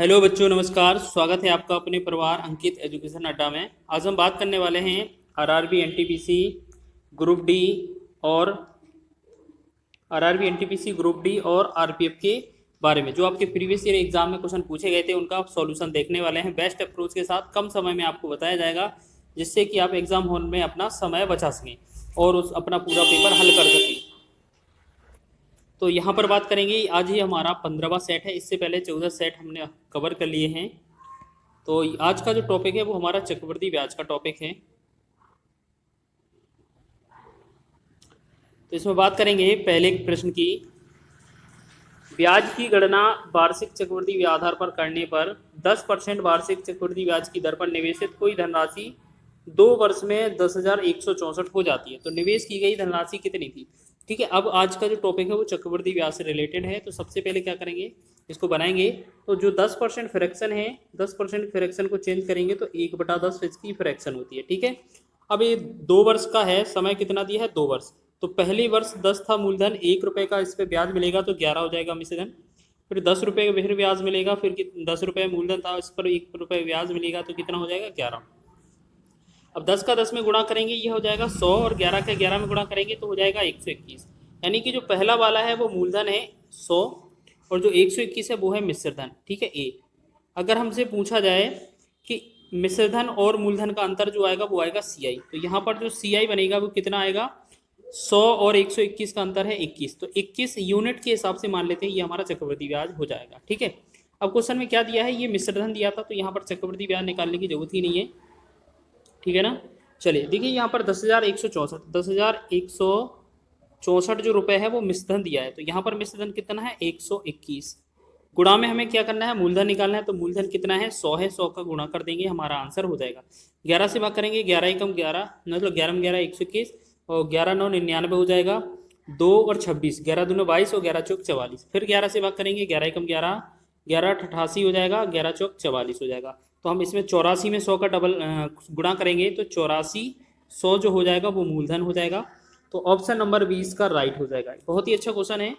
Hello बच्चों, नमस्कार। स्वागत है आपका अपने परिवार अंकित एजुकेशन अड्डा में। आज हम बात करने वाले हैं आरआरबी एनटीपीसी ग्रुप डी और आरपीएफ के बारे में। जो आपके प्रीवियस ईयर एग्जाम में क्वेश्चन पूछे गए थे उनका आप सॉल्यूशन देखने वाले हैं। बेस्ट अप्रोच के साथ कम समय में आपको बताया जाएगा, जिससे कि आप एग्जाम हॉल में अपना समय बचा सकें और उस अपना पूरा पेपर हल कर सकें। तो यहाँ पर बात करेंगे, आज ही हमारा 15वां सेट है। इससे पहले 14 सेट हमने कवर कर लिए हैं। तो आज का जो टॉपिक है वो हमारा चक्रवृद्धि ब्याज का टॉपिक है। तो इसमें बात करेंगे पहले प्रश्न की। ब्याज की गणना वार्षिक चक्रवृद्धि ब्याज आधार पर करने पर 10% वार्षिक चक्रवृद्धि ब्याज की दर पर निवेशित कोई धनराशि 2 वर्ष में 10,164 हो जाती है। तो निवेश की गई धनराशि कितनी थी? ठीक है, अब आज का जो टॉपिक है वो चक्रवृद्धि ब्याज से रिलेटेड है। तो सबसे पहले क्या करेंगे, इसको बनाएंगे। तो जो 10% फ्रैक्शन है, 10% फ्रैक्शन को चेंज करेंगे तो 1/10 इसकी फ्रैक्शन होती है। ठीक है, अब ये 2 वर्ष का है, समय कितना दिया है? 2 वर्ष। तो पहले वर्ष 10 था मूलधन, 1 रुपये का इस पर ब्याज मिलेगा तो 11 हो जाएगा मिश्रधन। फिर 10 रुपये का फिर ब्याज मिलेगा, फिर 10 रुपये मूलधन था, इस पर 1 रुपये ब्याज मिलेगा तो कितना हो जाएगा? 11। अब 10 का 10 में गुणा करेंगे, ये हो जाएगा 100, और 11 का 11 में गुणा करेंगे तो हो जाएगा 121। यानी कि जो पहला वाला है वो मूलधन है 100 और जो 121 है वो है मिश्रधन। ठीक है, ए। अगर हमसे पूछा जाए कि मिश्रधन और मूलधन का अंतर जो आएगा वो आएगा सीआई। तो यहाँ पर जो सीआई बनेगा वो कितना आएगा? 100 और 121 का अंतर है 21। तो 21 यूनिट के हिसाब से मान लेते हैं, ये हमारा चक्रवृद्धि ब्याज हो जाएगा। ठीक है, अब क्वेश्चन में क्या दिया है? ये मिश्रधन दिया था, तो यहाँ पर चक्रवृद्धि ब्याज निकालने की जरूरत ही नहीं है। ठीक है ना। चलिए देखिए, यहाँ पर 10,164 जो रुपए है वो मिश्रधन दिया है। तो यहाँ पर मिश्रधन कितना है? 121। गुणा में हमें क्या करना है? मूलधन निकालना है। तो मूलधन कितना है? 100 है, 100 का गुणा कर देंगे, हमारा आंसर हो जाएगा। 11 से भाग करेंगे, 11 एकम 11, मतलब 11 में 11 121, और 11 9 99 हो जाएगा। 2 और 26, 11 दूनी 22 और 11 चौक 44। फिर 11 से भाग करेंगे, 11 एकम 11, 11 88 हो जाएगा, 11 चौक 44 हो जाएगा। तो हम इसमें 84 में 100 का डबल गुणा करेंगे तो 84 100 जो हो जाएगा वो मूलधन हो जाएगा। तो ऑप्शन नंबर 20 का राइट हो जाएगा। बहुत ही अच्छा क्वेश्चन है।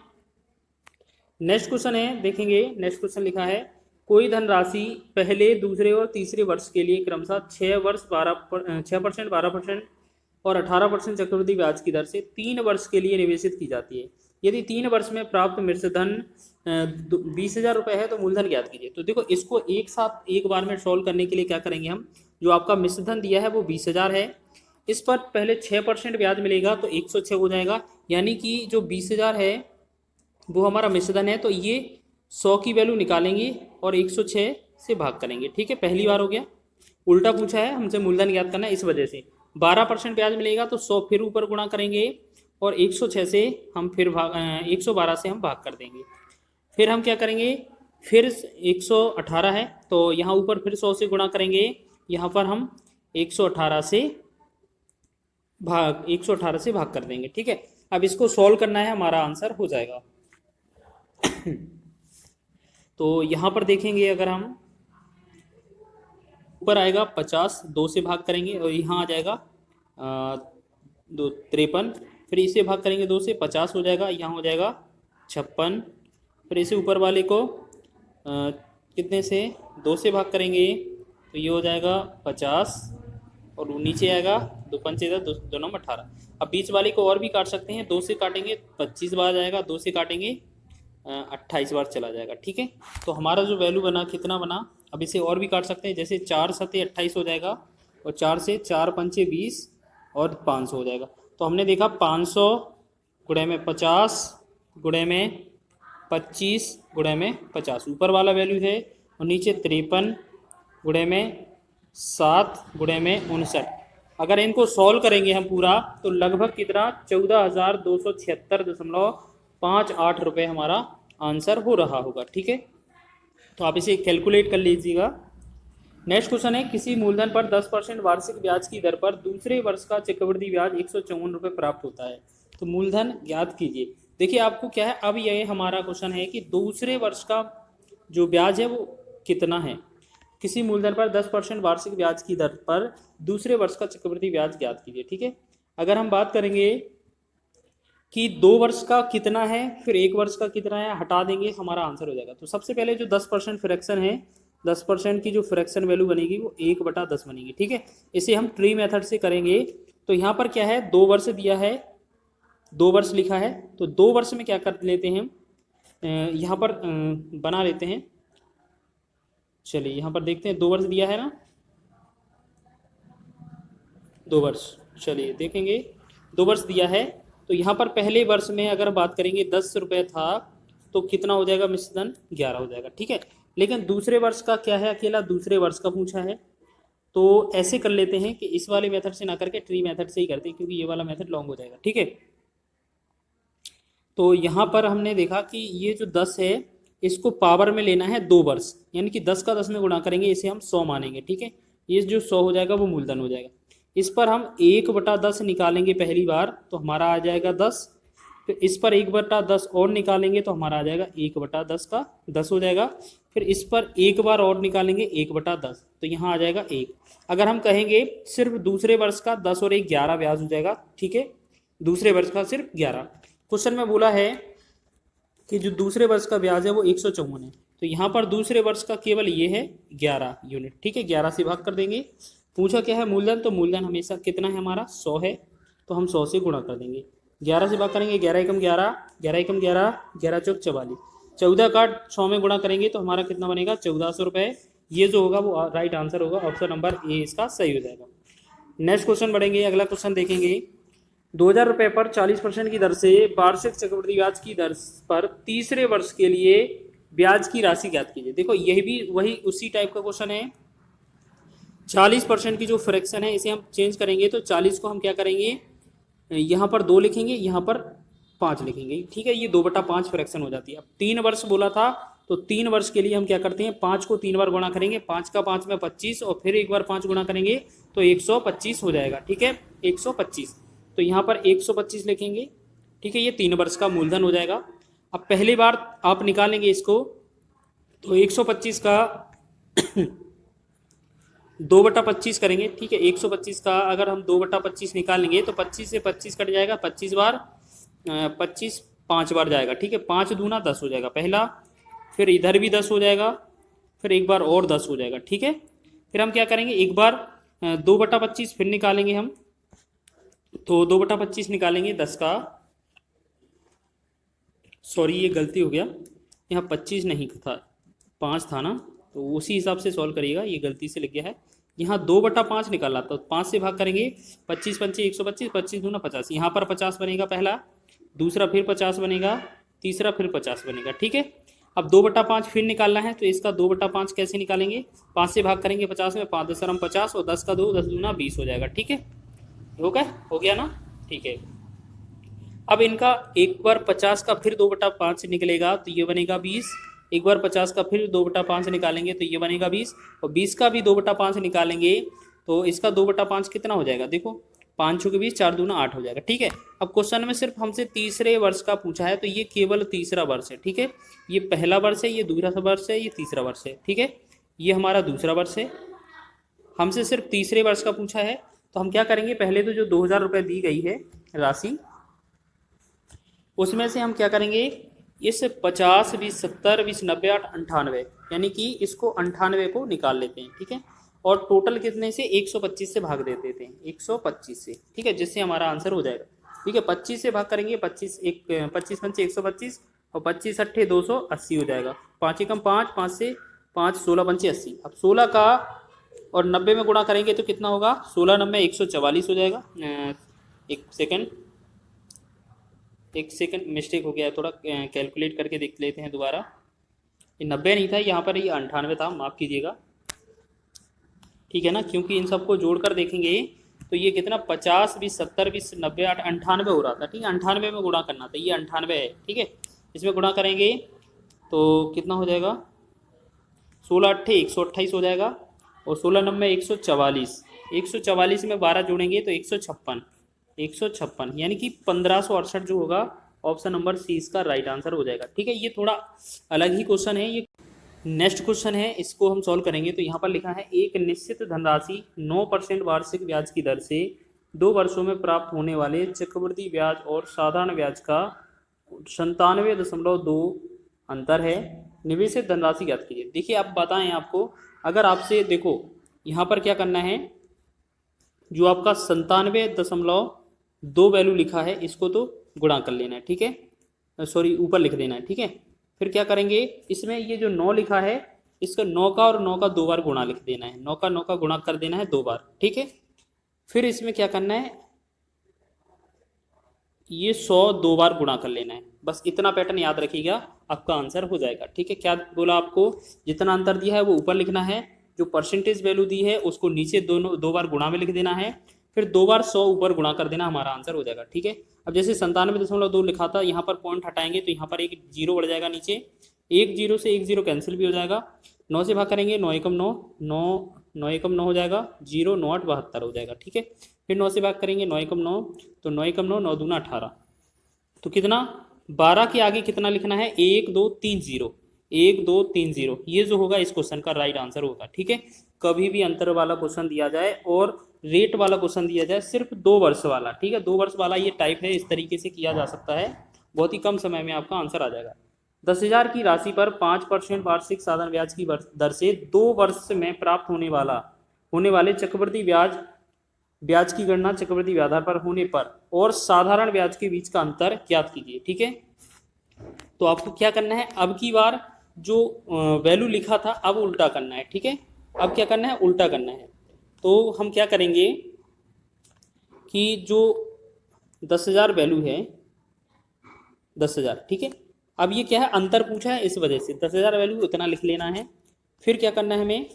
नेक्स्ट क्वेश्चन है, देखेंगे। नेक्स्ट क्वेश्चन लिखा है, कोई धनराशि पहले, दूसरे और तीसरे वर्ष के लिए क्रमशः 6%, 12% और 18% चक्रवृद्धि ब्याज की दर से 3 वर्ष के लिए निवेशित की जाती है। यदि 3 वर्ष में प्राप्त मिश्रधन 20,000 रुपये है तो मूलधन ज्ञात कीजिए। तो देखो, इसको एक साथ एक बार में सॉल्व करने के लिए क्या करेंगे हम? जो आपका मिश्रधन दिया है वो 20,000 है, इस पर पहले 6% ब्याज मिलेगा तो 106 हो जाएगा। यानी कि जो 20,000 है वो हमारा मिश्रधन है, तो ये 100 की वैल्यू निकालेंगे और 106 से भाग करेंगे। ठीक है, पहली बार हो गया। उल्टा पूछा है हमसे, मूलधन ज्ञात करना है, इस वजह से 12% ब्याज मिलेगा तो 100 फिर ऊपर गुणा करेंगे और 106 से हम फिर 112 से हम भाग कर देंगे। फिर हम क्या करेंगे? फिर 118 है तो यहाँ ऊपर फिर 100 से गुणा करेंगे, यहाँ पर हम 118 से भाग कर देंगे। ठीक है, अब इसको सॉल्व करना है, हमारा आंसर हो जाएगा। तो यहाँ पर देखेंगे, अगर हम ऊपर आएगा 50, 2 से भाग करेंगे और यहाँ आ जाएगा 53, फिर इसे भाग करेंगे 2 से, 50 हो जाएगा, यहाँ हो जाएगा 56। फिर इसे ऊपर वाले को कितने से? 2 से भाग करेंगे तो ये हो जाएगा 50, और नीचे आएगा 2 पंचे 2 9 18। अब बीच वाले को और भी काट सकते हैं, 2 से काटेंगे 25 बार जाएगा, 2 से काटेंगे 28 बार चला जाएगा। ठीक है, तो हमारा जो वैल्यू बना कितना बना? अब इसे और भी काट सकते हैं, जैसे 4 7 28 हो जाएगा, और 4 से 4 पंचे 20 और 500 हो जाएगा। तो हमने देखा 500 गुणे में 50 गुणे में 25 गुणे में 50 ऊपर वाला वैल्यू है, और नीचे 53 गुणे में 7 गुणे में 59। अगर इनको सॉल्व करेंगे हम पूरा तो लगभग कितना? 14,276.58 रुपये हमारा आंसर हो रहा होगा। ठीक है, तो आप इसे कैलकुलेट कर लीजिएगा। नेक्स्ट क्वेश्चन है, किसी मूलधन पर 10% वार्षिक ब्याज की दर पर दूसरे वर्ष का चक्रवृद्धि ब्याज 154 रुपये प्राप्त होता है, तो मूलधन ज्ञात कीजिए। देखिए, आपको क्या है, अब ये हमारा क्वेश्चन है कि दूसरे वर्ष का जो ब्याज है वो कितना है। किसी मूलधन पर 10% वार्षिक ब्याज की दर पर दूसरे वर्ष का चक्रवृद्धि ब्याज ज्ञात कीजिए। ठीक है, अगर हम बात करेंगे कि 2 वर्ष का कितना है फिर 1 वर्ष का कितना है, हटा देंगे हमारा आंसर हो जाएगा। तो सबसे पहले जो 10% फ्रैक्शन है, 10% की जो फ्रैक्शन वैल्यू बनेगी वो 1/10 बनेगी। ठीक है, इसे हम ट्री मेथड से करेंगे। तो यहाँ पर क्या है, 2 वर्ष दिया है, 2 वर्ष लिखा है, तो 2 वर्ष में क्या कर लेते हैं, यहाँ पर बना लेते हैं। चलिए यहाँ पर देखते हैं, 2 वर्ष दिया है ना, 2 वर्ष, चलिए देखेंगे। 2 वर्ष दिया है, तो यहाँ पर पहले वर्ष में अगर बात करेंगे 10 रुपये था, तो कितना हो जाएगा मिश्रधन, 11 हो जाएगा। ठीक है, लेकिन दूसरे वर्ष का क्या है, अकेला दूसरे वर्ष का पूछा है। तो ऐसे कर लेते हैं कि इस वाले मेथड से ना करके ट्री मेथड से ही करते हैं, क्योंकि ये वाला मेथड लॉन्ग हो जाएगा। ठीक है, तो यहाँ पर हमने देखा कि ये जो 10 है इसको पावर में लेना है 2 वर्ष, यानी कि 10 का 10 में गुणा करेंगे, इसे हम 100 मानेंगे। ठीक है, ये जो 100 हो जाएगा वो मूलधन हो जाएगा। इस पर हम 1/10 निकालेंगे पहली बार, तो हमारा आ जाएगा 10। फिर इस पर 1/10 और निकालेंगे तो हमारा आ जाएगा 1/10 का 10 हो जाएगा। फिर इस पर एक बार और निकालेंगे 1/10, तो यहाँ आ जाएगा 1। अगर हम कहेंगे सिर्फ दूसरे वर्ष का 10 और 1 11 ब्याज हो जाएगा। ठीक है, दूसरे वर्ष का सिर्फ 11। क्वेश्चन में बोला है कि जो दूसरे वर्ष का ब्याज है वो 154 है, तो यहाँ पर दूसरे वर्ष का केवल ये है 11 यूनिट। ठीक है, 11 से भाग कर देंगे। पूछा क्या है मूलधन, तो मूलधन हमेशा कितना है हमारा, 100 है, तो हम 100 से गुणा कर देंगे। 11 से भाग करेंगे, 11 एकम 11, 11 एकम 11, 11 चौक 44, 14 का 100 में गुणा करेंगे तो हमारा कितना बनेगा, 1400 रुपये। ये जो होगा वो राइट आंसर होगा, ऑप्शन नंबर ए इसका सही हो जाएगा। नेक्स्ट क्वेश्चन बढ़ेंगे, अगला क्वेश्चन देखेंगे। 2000 रुपये पर 40% की दर से वार्षिक चक्रवृद्धि ब्याज की दर पर तीसरे वर्ष के लिए ब्याज की राशि ज्ञात कीजिए। देखो यही भी वही उसी टाइप का क्वेश्चन है। 40% की जो फ्रैक्शन है इसे हम चेंज करेंगे, तो 40 को हम क्या करेंगे, यहाँ पर 2 लिखेंगे, यहाँ पर 5 लिखेंगे। ठीक है, ये 2/5 फ्रैक्शन हो जाती है। अब 3 वर्ष बोला था, तो 3 वर्ष के लिए हम क्या करते हैं, 5 को 3 बार गुणा करेंगे, 5 का 5 में 25, और फिर एक बार 5 गुणा करेंगे तो 125 हो जाएगा। ठीक है, 125, तो यहाँ पर 125 लिखेंगे। ठीक है, ये 3 वर्ष का मूलधन हो जाएगा। अब पहली बार आप निकालेंगे इसको, तो 125 का 2/25 करेंगे। ठीक है, 125 का अगर हम 2/25 निकालेंगे तो 25 से 25 कट जाएगा, 25 बार 25 5 बार जाएगा। ठीक है, 5 दूना 10 हो जाएगा पहला, फिर इधर भी 10 हो जाएगा, फिर एक बार और 10 हो जाएगा। ठीक है, फिर हम क्या करेंगे, एक बार 2/25 फिर निकालेंगे हम, तो 2/25 निकालेंगे 10 का, सॉरी ये गलती हो गया, यहाँ 25 नहीं था, 5 था ना, तो उसी हिसाब से सॉल्व करिएगा, ये गलती से लग गया है। यहाँ 2/5 निकाला, तो 5 से भाग करेंगे, 25 पंचे 125, 25 दूना 50, यहाँ पर 50 बनेगा पहला, दूसरा फिर 50 बनेगा, तीसरा फिर 50 बनेगा। ठीक है, अब 2/5 फिर निकालना है, तो इसका 2/5 कैसे निकालेंगे, 5 से भाग करेंगे 50 में, 5 10 50, और 10 का 2 10 दूना 20 हो जाएगा। ठीक है, हो गया ना। ठीक है, अब इनका एक बार 50 का फिर 2/5 निकलेगा तो ये बनेगा 20, एक बार 50 का फिर 2/5 निकालेंगे तो ये बनेगा 20, और 20 का भी 2/5 निकालेंगे तो इसका 2/5 कितना हो जाएगा, देखो 5 छुके 20, 4 दूना 8 हो जाएगा। ठीक है, अब क्वेश्चन में सिर्फ हमसे तीसरे वर्ष का पूछा है, तो ये केवल तीसरा वर्ष है। ठीक है, ये पहला वर्ष है, ये दूसरा वर्ष है, ये तीसरा वर्ष है। ठीक है, ये हमारा दूसरा वर्ष है, हमसे सिर्फ तीसरे वर्ष का पूछा है। तो हम क्या करेंगे, पहले तो जो 2000 रुपये दी गई है राशि, उसमें से हम क्या करेंगे, इस 50 20 70 20 90 8 98, यानी कि इसको 98 को निकाल लेते हैं। ठीक है, और टोटल कितने से 125 से भाग देते थे, 125 से। ठीक है, जिससे हमारा आंसर हो जाएगा। ठीक है, 25 से भाग करेंगे, 25 पंचे 125, और 25 अट्ठे 280 हो जाएगा, 5 एकम 5, 5 से 5 16 पंचे 80। अब 16 का और 90 में गुणा करेंगे तो कितना होगा, 16 90 144 हो जाएगा। एक सेकंड मिस्टेक हो गया है थोड़ा, कैलकुलेट करके देख लेते हैं दोबारा। ये 90 नहीं था, यहाँ पर ये 98 था, माफ़ कीजिएगा। ठीक है ना, क्योंकि इन सबको जोड़कर देखेंगे तो ये कितना 50 20 70 20 90 8 98 हो रहा था। ठीक है, 98 में गुणा करना था, ये 98 है। ठीक है, इसमें गुणा करेंगे तो कितना हो जाएगा, 16 अट्ठे 128 हो जाएगा, और 16 90 144, 144 में 12 जोड़ेंगे तो 156, यानी कि 1568 जो होगा, ऑप्शन नंबर सी इसका राइट आंसर हो जाएगा। ठीक है, ये थोड़ा अलग ही क्वेश्चन है। ये नेक्स्ट क्वेश्चन है, इसको हम सॉल्व करेंगे। तो यहाँ पर लिखा है एक निश्चित धनराशि 9% वार्षिक ब्याज की दर से 2 वर्षों में प्राप्त होने वाले चक्रवृद्धि ब्याज और साधारण ब्याज का 97.2 अंतर है। निवेशित धनराशि ज्ञात कीजिए। देखिए आप बताएं, आपको अगर आपसे देखो यहाँ पर क्या करना है, जो आपका 97.2 वैल्यू लिखा है इसको तो गुणा कर लेना है, ठीक है, सॉरी ऊपर लिख देना है, ठीक है। फिर क्या करेंगे, इसमें ये जो 9 लिखा है इसका 9 का और 9 का 2 बार गुणा लिख देना है, 9 का 9 का गुणा कर देना है 2 बार, ठीक है। फिर इसमें क्या करना है, ये 100 2 बार गुणा कर लेना है, बस इतना पैटर्न याद रखिएगा, आपका आंसर हो जाएगा, ठीक है। क्या बोला आपको, जितना अंतर दिया है वो ऊपर लिखना है, जो परसेंटेज वैल्यू दी है उसको नीचे दोनों 2 बार गुणा में लिख देना है, फिर 2 बार 100 ऊपर गुणा कर देना, हमारा आंसर हो जाएगा, ठीक है। अब जैसे 97.2 लिखा था, यहाँ पर पॉइंट हटाएंगे तो यहाँ पर एक जीरो बढ़ जाएगा नीचे, एक जीरो से एक जीरो कैंसिल भी हो जाएगा, 9 से भाग करेंगे 9 एकम 9, 9 एकम 9 हो जाएगा, 0 9 8 72 हो जाएगा, ठीक है। फिर 9 से भाग करेंगे 9 एकम 9, तो 9 एकम 9, 9 दूना 18, तो कितना 12 के आगे कितना लिखना है, 1 2 3 0, 1 2 3 0, ये जो होगा इस क्वेश्चन का राइट आंसर होगा, ठीक है। कभी भी अंतर वाला क्वेश्चन दिया जाए और रेट वाला क्वेश्चन दिया जाए, सिर्फ 2 वर्ष वाला, ठीक है, 2 वर्ष वाला ये टाइप है, इस तरीके से किया जा सकता है, बहुत ही कम समय में आपका आंसर आ जाएगा। 10,000 की राशि पर 5% वार्षिक साधारण ब्याज की दर से 2 वर्ष में प्राप्त होने वाले चक्रवृद्धि ब्याज की गणना चक्रवृद्धि ब्याज पर होने पर और साधारण ब्याज के बीच का अंतर ज्ञात कीजिए, ठीक है। तो आपको क्या करना है, अब की बार जो वैल्यू लिखा था अब उल्टा करना है, ठीक है। अब क्या करना है, उल्टा करना है। तो हम क्या करेंगे कि जो 10,000 वैल्यू है 10,000, ठीक है। अब ये क्या है, अंतर पूछा है, इस वजह से 10,000 वैल्यू उतना लिख लेना है। फिर क्या करना है, हमें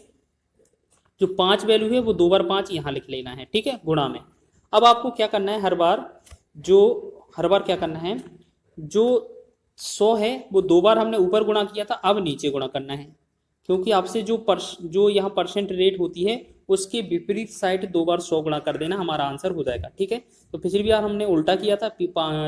जो 5 वैल्यू है वो 2 बार 5 यहाँ लिख लेना है, ठीक है, गुणा में। अब आपको क्या करना है, हर बार क्या करना है, जो 100 है वो 2 बार हमने ऊपर गुणा किया था, अब नीचे गुणा करना है, क्योंकि आपसे जो यहाँ परसेंट रेट होती है उसके विपरीत साइड 2 बार 100 गुणा कर देना, हमारा आंसर हो जाएगा, ठीक है। तो पिछली बार हमने उल्टा किया था,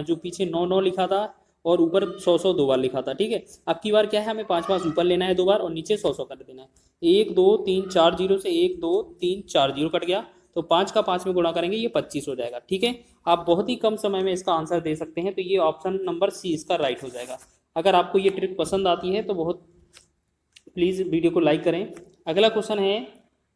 जो पीछे 9 9 लिखा था और ऊपर 100 100 2 बार लिखा था, ठीक है। अब की बार क्या है, हमें 5 5 ऊपर लेना है 2 बार और नीचे 100 100 कर देना है। 1 2 3 4 0 से 1 2 3 4 0 कट गया, तो 5 का 5 में गुणा करेंगे, ये 25 हो जाएगा, ठीक है। आप बहुत ही कम समय में इसका आंसर दे सकते हैं, तो ये ऑप्शन नंबर सी इसका राइट हो जाएगा। अगर आपको ये ट्रिक पसंद आती है तो बहुत प्लीज़ वीडियो को लाइक करें। अगला क्वेश्चन है,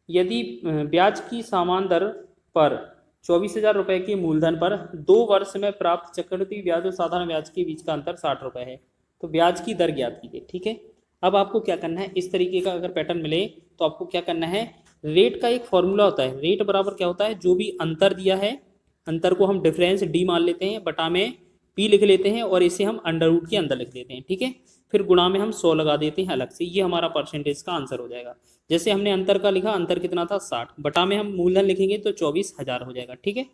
यदि ब्याज की समान दर पर 24,000 रुपये के मूलधन पर 2 वर्ष में प्राप्त चक्रवृद्धि ब्याज और साधारण ब्याज के बीच का अंतर 60 रुपये है, तो ब्याज की दर ज्ञात कीजिए, ठीक है। अब आपको क्या करना है, इस तरीके का अगर पैटर्न मिले तो आपको क्या करना है, रेट का एक फॉर्मूला होता है, रेट बराबर क्या होता है, जो भी अंतर दिया है, अंतर को हम डिफरेंस डी मान लेते हैं, बटा में पी लिख लेते हैं और इसे हम अंडर रूट के अंदर लिख देते हैं, ठीक है। फिर गुणा में हम 100 लगा देते हैं अलग से, ये हमारा परसेंटेज का आंसर हो जाएगा। जैसे हमने अंतर का लिखा, अंतर कितना था 60, बटा में हम मूलधन लिखेंगे तो 24,000 हो जाएगा, ठीक है,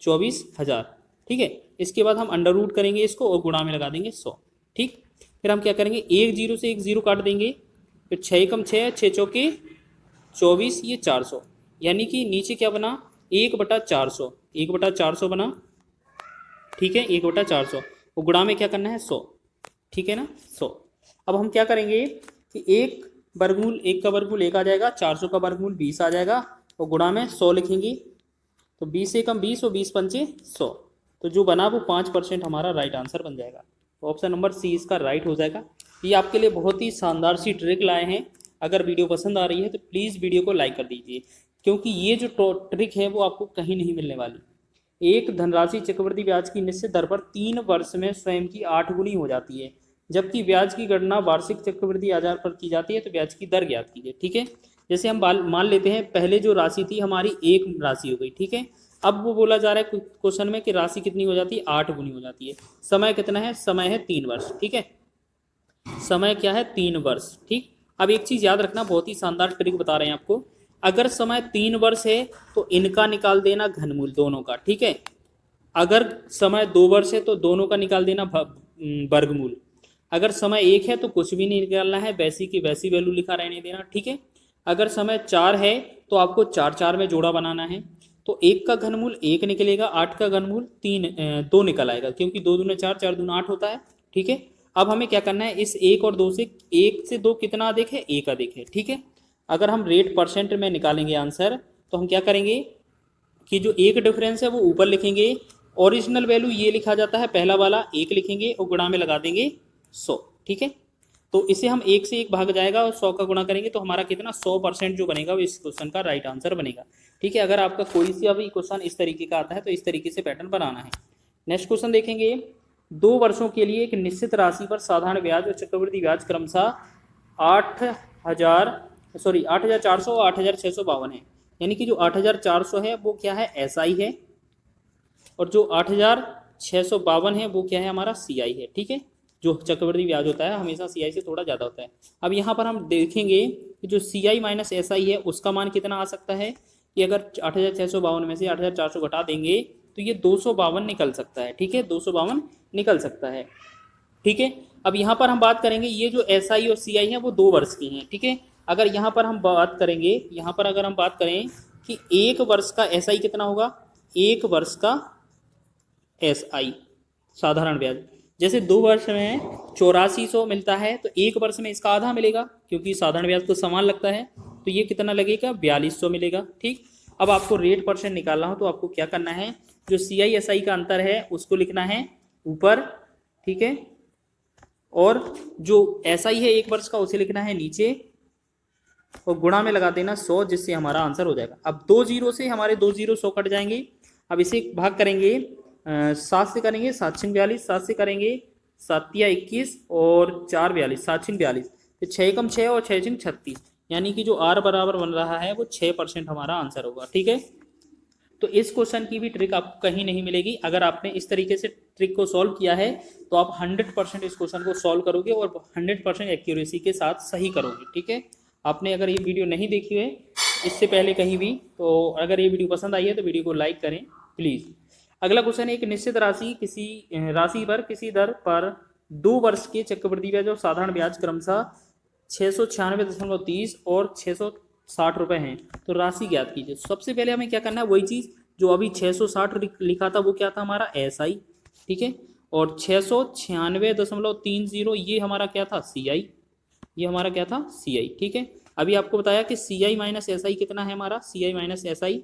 24,000, ठीक है। इसके बाद हम अंडर रूट करेंगे इसको और गुणा में लगा देंगे 100, ठीक। फिर हम क्या करेंगे, 1 0 से 1 0 काट देंगे, फिर 6 एकम 6, 6 चौके 24, ये 400, यानी कि नीचे क्या बना, 1/400, 1/400 बना, ठीक है, 1/400, और गुणा में क्या करना है 100, ठीक है ना, 100। अब हम क्या करेंगे कि 1 का वर्गमूल 1 आ जाएगा, 400 का वर्गमूल 20 आ जाएगा, और गुणा में 100 लिखेंगे, तो 20 से कम 20 और 20 पंचे 100, तो जो बना वो 5% हमारा राइट आंसर बन जाएगा। तो ऑप्शन नंबर सी इसका राइट हो जाएगा। ये आपके लिए बहुत ही शानदार सी ट्रिक लाए हैं। अगर वीडियो पसंद आ रही है तो प्लीज़ वीडियो को लाइक कर दीजिए, क्योंकि ये जो ट्रिक है वो आपको कहीं नहीं मिलने वाली। एक धनराशि चक्रवृद्धि ब्याज की निश्चित दर पर 3 वर्ष में स्वयं की 8 गुनी हो जाती है, जबकि ब्याज की गणना वार्षिक चक्रवृद्धि आधार पर की जाती है, तो ब्याज की दर ज्ञात कीजिए, ठीक है। जैसे हम मान लेते हैं पहले जो राशि थी हमारी 1 राशि हो गई, ठीक है। अब वो बोला जा रहा है क्वेश्चन में कि राशि कितनी हो जाती है, 8 गुनी हो जाती है। समय कितना है, समय है 3 वर्ष, ठीक है, समय क्या है 3 वर्ष, ठीक। अब एक चीज़ याद रखना, बहुत ही शानदार ट्रिक बता रहे हैं आपको। अगर समय 3 वर्ष है तो इनका निकाल देना घनमूल दोनों का, ठीक है। अगर समय 2 वर्ष है तो दोनों का निकाल देना वर्गमूल। अगर समय 1 है तो कुछ भी नहीं निकालना है, वैसी की वैसी वैल्यू लिखा रहने देना, ठीक है। अगर समय 4 है तो आपको 4 4 में जोड़ा बनाना है, तो 1 का घनमूल 1 निकलेगा, 8 का घनमूल 2 निकल आएगा, क्योंकि 2 दूने 4, 4 दूना 8 होता है, ठीक है। अब हमें क्या करना है, इस 1 और 2 से 1 से 2 कितना अधिक है, 1 अधिक है, ठीक है। अगर हम रेट परसेंट में निकालेंगे आंसर, तो हम क्या करेंगे कि जो एक डिफरेंस है वो ऊपर लिखेंगे, ओरिजिनल वैल्यू ये लिखा जाता है पहला वाला 1 लिखेंगे और गुणा में लगा देंगे 100। ठीक है, तो इसे हम 1 से 1 भाग जाएगा और 100 का गुणा करेंगे तो हमारा कितना 100% जो बनेगा वो इस क्वेश्चन का राइट आंसर बनेगा। ठीक है, अगर आपका कोई सी अभी क्वेश्चन इस तरीके का आता है तो इस तरीके से पैटर्न बनाना है। नेक्स्ट क्वेश्चन देखेंगे, 2 वर्षों के लिए एक निश्चित राशि पर साधारण ब्याज और चक्रवृद्धि ब्याज क्रमशः 8,400 और 8,652 है। यानी कि जो 8,400 है वो क्या है, SI है, और जो 8,652 है वो क्या है, हमारा CI है। ठीक है, जो चक्रवृद्धि ब्याज होता है हमेशा CI से थोड़ा ज़्यादा होता है। अब यहाँ पर हम देखेंगे कि जो CI माइनस SI है उसका मान कितना आ सकता है कि अगर 8,652 में से 8,400 घटा देंगे तो ये 252 निकल सकता है। ठीक है, 252 निकल सकता है। ठीक है, अब यहाँ पर हम बात करेंगे ये जो SI और CI है वो 2 वर्ष की हैं। ठीक है, अगर यहाँ पर हम बात करेंगे, यहाँ पर अगर हम बात करें कि 1 वर्ष का SI कितना होगा, 1 वर्ष का SI साधारण ब्याज, जैसे 2 वर्ष में 8400 मिलता है तो 1 वर्ष में इसका आधा मिलेगा क्योंकि साधारण ब्याज तो समान लगता है, तो ये कितना लगेगा, 4200 मिलेगा। ठीक, अब आपको रेट परसेंट निकालना हो तो आपको क्या करना है, जो CI SI का अंतर है उसको लिखना है ऊपर। ठीक है, और जो SI है 1 वर्ष का उसे लिखना है नीचे और गुणा में लगा देना 100, जिससे हमारा आंसर हो जाएगा। अब 2 जीरो से हमारे 2 जीरो 100 कट जाएंगे। अब इसे भाग करेंगे 7 से करेंगे, 7×42, 7 से करेंगे 7×21 और 4×42, 7×42, तो 6×6 और 6×36, यानी कि जो R बराबर बन रहा है वो 6% हमारा आंसर होगा। ठीक है, तो इस क्वेश्चन की भी ट्रिक आपको कहीं नहीं मिलेगी। अगर आपने इस तरीके से ट्रिक को सॉल्व किया है तो आप 100% इस क्वेश्चन को सॉल्व करोगे और 100% एक्यूरेसी के साथ सही करोगे। ठीक है, आपने अगर ये वीडियो नहीं देखी है इससे पहले कहीं भी, तो अगर ये वीडियो पसंद आई है तो वीडियो को लाइक करें प्लीज़। अगला क्वेश्चन है, एक निश्चित राशि पर किसी दर पर 2 वर्ष के चक्रवृद्धि ब्याज और साधारण ब्याज क्रमशः 696.30 और 660 रुपये हैं, तो राशि ज्ञात कीजिए। सबसे पहले हमें क्या करना है, वही चीज़ जो अभी 660 लिखा था वो क्या था, हमारा SI। ठीक है, और 696.30 ये हमारा क्या था, CI, ये हमारा क्या था, CI। ठीक है, अभी आपको बताया कि CI माइनस SI कितना है, हमारा CI माइनस SI,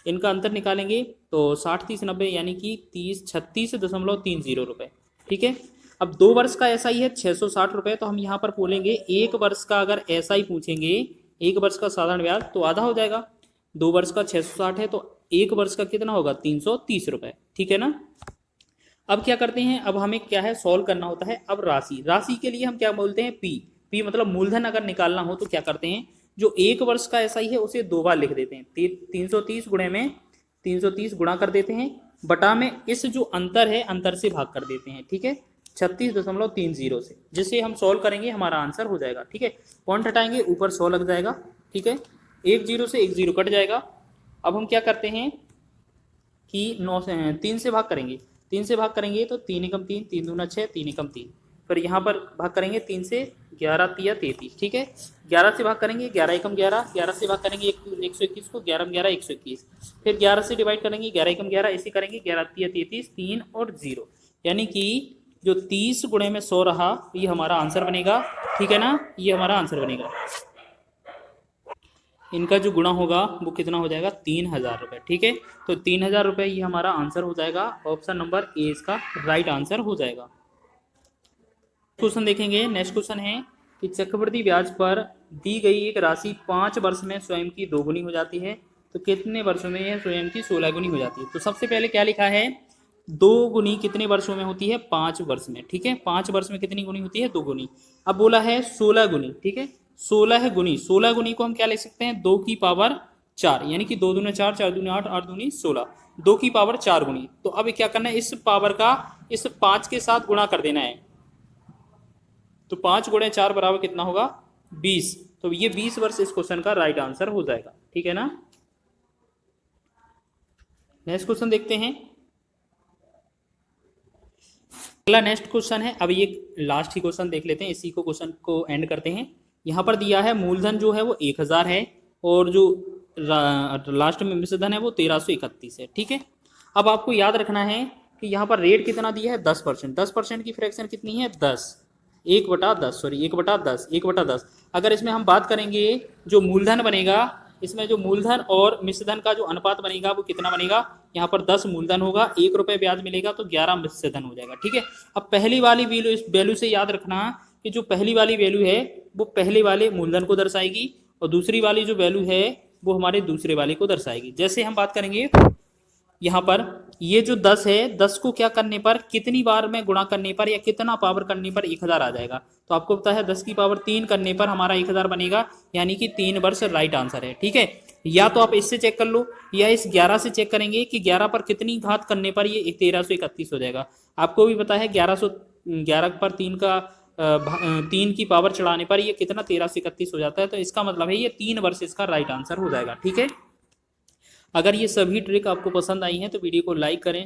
इनका अंतर निकालेंगे तो 60 30 90 यानी कि 36.30 रुपये। ठीक है, अब 2 वर्ष का SI है 660 रुपये, तो हम यहाँ पर बोलेंगे 1 वर्ष का अगर SI पूछेंगे, 1 वर्ष का साधारण ब्याज तो आधा हो जाएगा, 2 वर्ष का 660 है तो 1 वर्ष का कितना होगा, 330 रुपये। ठीक है ना, अब क्या करते हैं, अब हमें क्या है, सॉल्व करना होता है। अब राशि के लिए हम क्या बोलते हैं, P मतलब मूलधन अगर निकालना हो तो क्या करते हैं, जो 1 वर्ष का SI है उसे 2 बार लिख देते हैं, 330 गुणे में 330 गुणा कर देते हैं, बटा में इस जो अंतर है अंतर से भाग कर देते हैं। ठीक है, 36.30 से, जिसे हम सॉल्व करेंगे हमारा आंसर हो जाएगा। ठीक है, पॉइंट हटाएंगे ऊपर 100 लग जाएगा। ठीक है, 1 जीरो से 1 जीरो कट जाएगा। अब हम क्या करते हैं कि 3 से भाग करेंगे, 3 से भाग करेंगे तो 3 एकम 3, 3 दूना 6, 3 एकम 3, फिर यहाँ पर भाग करेंगे 3 से, 11 तिया 33। ठीक है, 11 से भाग करेंगे 11 एकम 11, 11 से भाग करेंगे 121 को, 11 11 121, फिर 11 से डिवाइड करेंगे 11 एकम 11, इसे करेंगे 11 तिया 33, 3 और 0, यानी कि जो 30 गुणे में 100 रहा ये हमारा आंसर बनेगा। ठीक है ना, ये हमारा आंसर बनेगा। इनका जो गुणा होगा वो कितना हो जाएगा, 3000 रुपये। ठीक है, तो 3000 रुपये ये हमारा आंसर हो जाएगा। ऑप्शन नंबर ए इसका राइट आंसर हो जाएगा। क्वेश्चन देखेंगे, नेक्स्ट क्वेश्चन है कि चक्रवृद्धि ब्याज पर दी गई एक राशि 5 वर्ष में स्वयं की 2 गुनी हो जाती है, तो कितने वर्षों में यह स्वयं की 16 गुनी हो जाती है। तो सबसे पहले क्या लिखा है, 2 गुनी कितने वर्षों में होती है, 5 वर्ष में। ठीक है, 5 वर्ष में कितनी गुनी होती है, 2 गुनी। अब बोला है 16 गुनी। ठीक है, 16 गुनी, 16 गुनी को हम क्या लिख सकते हैं, 2 की पावर 4, यानी कि 2 दूनी 4, 4 दूनी 8, 8 दूनी 16, 2 की पावर 4 गुनी। तो अब क्या करना है, इस पावर का इस 5 के साथ गुणा कर देना है, तो 5 गुणे 4 बराबर कितना होगा, 20। तो ये 20 वर्ष इस क्वेश्चन का राइट आंसर हो जाएगा। ठीक है ना, नेक्स्ट क्वेश्चन देखते हैं। अगला नेक्स्ट क्वेश्चन है, अब ये लास्ट ही क्वेश्चन देख लेते हैं, इसी को क्वेश्चन को एंड करते हैं। यहाँ पर दिया है मूलधन जो है वो 1000 है और जो लास्ट में मिश्र धन है वो 1331 है। ठीक है, अब आपको याद रखना है कि यहाँ पर रेट कितना दिया है, 10%। 10% की फ्रैक्शन कितनी है, 10, 1/10, सॉरी 1/10, 1/10। अगर इसमें हम बात करेंगे जो मूलधन बनेगा इसमें जो मूलधन और मिश्रधन का जो अनुपात बनेगा वो कितना बनेगा, यहाँ पर 10 मूलधन होगा, 1 रुपये ब्याज मिलेगा तो 11 मिश्रधन हो जाएगा। ठीक है, अब पहली वाली वैल्यू, इस वैल्यू से याद रखना कि जो पहली वाली वैल्यू है वो पहले वाले मूलधन को दर्शाएगी और दूसरी वाली जो वैल्यू है वो हमारे दूसरे वाले को दर्शाएगी। जैसे हम बात करेंगे यहाँ पर ये जो 10 है, 10 को क्या करने पर, कितनी बार में गुणा करने पर या कितना पावर करने पर 1000 आ जाएगा। तो आपको पता है 10 की पावर 3 करने पर हमारा 1000 बनेगा, यानी कि 3 वर्ष राइट आंसर है। ठीक है, या तो आप इससे चेक कर लो या इस 11 से चेक करेंगे कि 11 पर कितनी घात करने पर ये 1331 हो जाएगा। आपको भी पता है 11 पर 3 की पावर चढ़ाने पर ये कितना 1331 हो जाता है। तो इसका मतलब है ये 3 वर्ष इसका राइट आंसर हो जाएगा। ठीक है, अगर ये सभी ट्रिक आपको पसंद आई हैं तो वीडियो को लाइक करें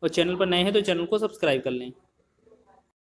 और चैनल पर नए हैं तो चैनल को सब्सक्राइब कर लें।